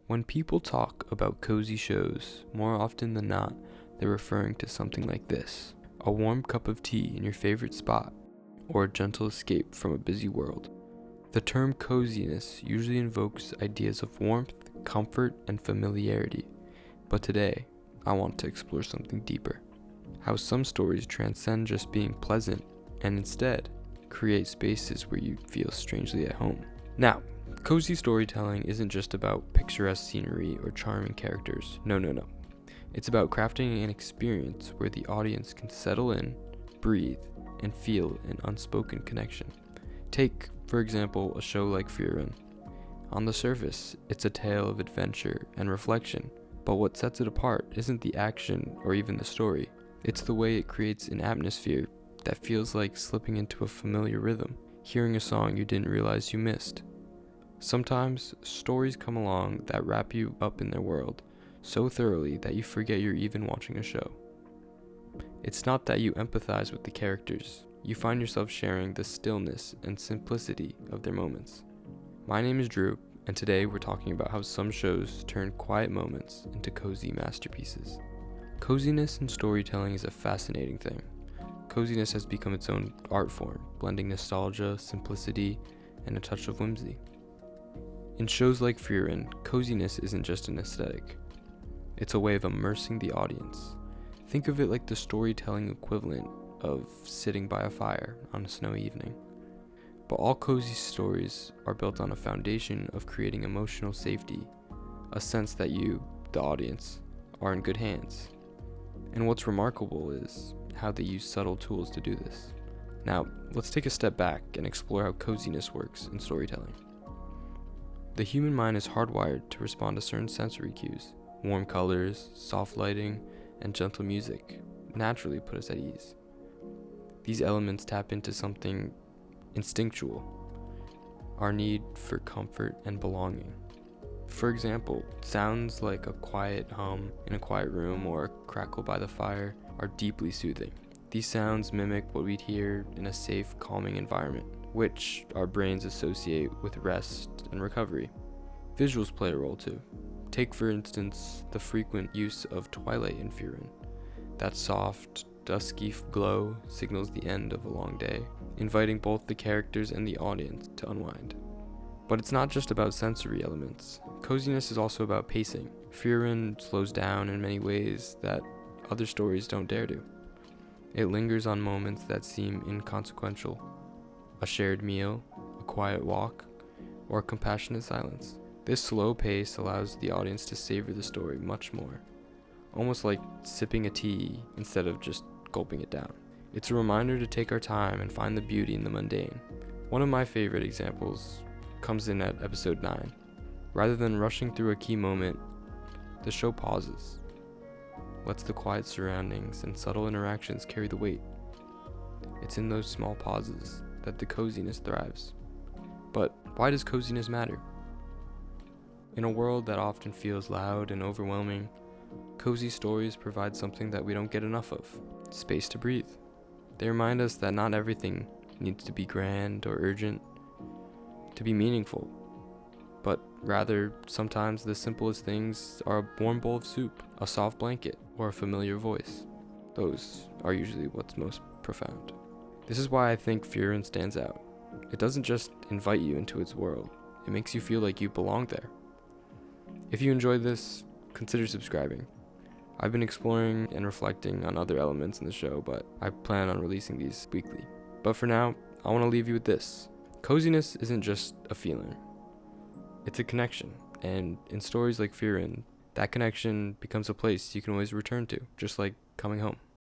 When people talk about cozy shows, more often than not, they're referring to something like this: a warm cup of tea in your favorite spot, or a gentle escape from a busy world. The term coziness usually invokes ideas of warmth, comfort, and familiarity, but today, I want to explore something deeper. How some stories transcend just being pleasant, and instead, create spaces where you feel strangely at home. Now, cozy storytelling isn't just about picturesque scenery or charming characters. No. It's about crafting an experience where the audience can settle in, breathe, and feel an unspoken connection. Take, for example, a show like Frieren. On the surface, it's a tale of adventure and reflection, but what sets it apart isn't the action or even the story. It's the way it creates an atmosphere that feels like slipping into a familiar rhythm, hearing a song you didn't realize you missed. Sometimes, stories come along that wrap you up in their world so thoroughly that you forget you're even watching a show. It's not that you empathize with the characters, you find yourself sharing the stillness and simplicity of their moments. My name is Drew, and today we're talking about how some shows turn quiet moments into cozy masterpieces. Coziness in storytelling is a fascinating thing. Coziness has become its own art form, blending nostalgia, simplicity, and a touch of whimsy. In shows like Frieren, coziness isn't just an aesthetic. It's a way of immersing the audience. Think of it like the storytelling equivalent of sitting by a fire on a snowy evening. But all cozy stories are built on a foundation of creating emotional safety, a sense that you, the audience, are in good hands. And what's remarkable is how they use subtle tools to do this. Now, let's take a step back and explore how coziness works in storytelling. The human mind is hardwired to respond to certain sensory cues. Warm colors, soft lighting, and gentle music naturally put us at ease. These elements tap into something instinctual, our need for comfort and belonging. For example, sounds like a quiet hum in a quiet room or a crackle by the fire are deeply soothing. These sounds mimic what we'd hear in a safe, calming environment, which our brains associate with rest and recovery. Visuals play a role too. Take, for instance, the frequent use of twilight in Frieren. That soft, dusky glow signals the end of a long day, inviting both the characters and the audience to unwind. But it's not just about sensory elements. Coziness is also about pacing. Frieren slows down in many ways that other stories don't dare to. It lingers on moments that seem inconsequential. A shared meal, a quiet walk, or a compassionate silence. This slow pace allows the audience to savor the story much more, almost like sipping a tea instead of just gulping it down. It's a reminder to take our time and find the beauty in the mundane. One of my favorite examples comes in at episode 9. Rather than rushing through a key moment, the show pauses, lets the quiet surroundings and subtle interactions carry the weight. It's in those small pauses that the coziness thrives. But why does coziness matter? In a world that often feels loud and overwhelming, cozy stories provide something that we don't get enough of: space to breathe. They remind us that not everything needs to be grand or urgent to be meaningful, but rather sometimes the simplest things are a warm bowl of soup, a soft blanket, or a familiar voice. Those are usually what's most profound. This is why I think Frieren stands out. It doesn't just invite you into its world, it makes you feel like you belong there. If you enjoyed this, consider subscribing. I've been exploring and reflecting on other elements in the show, but I plan on releasing these weekly. But for now, I want to leave you with this. Coziness isn't just a feeling. It's a connection, and in stories like Frieren, that connection becomes a place you can always return to, just like coming home.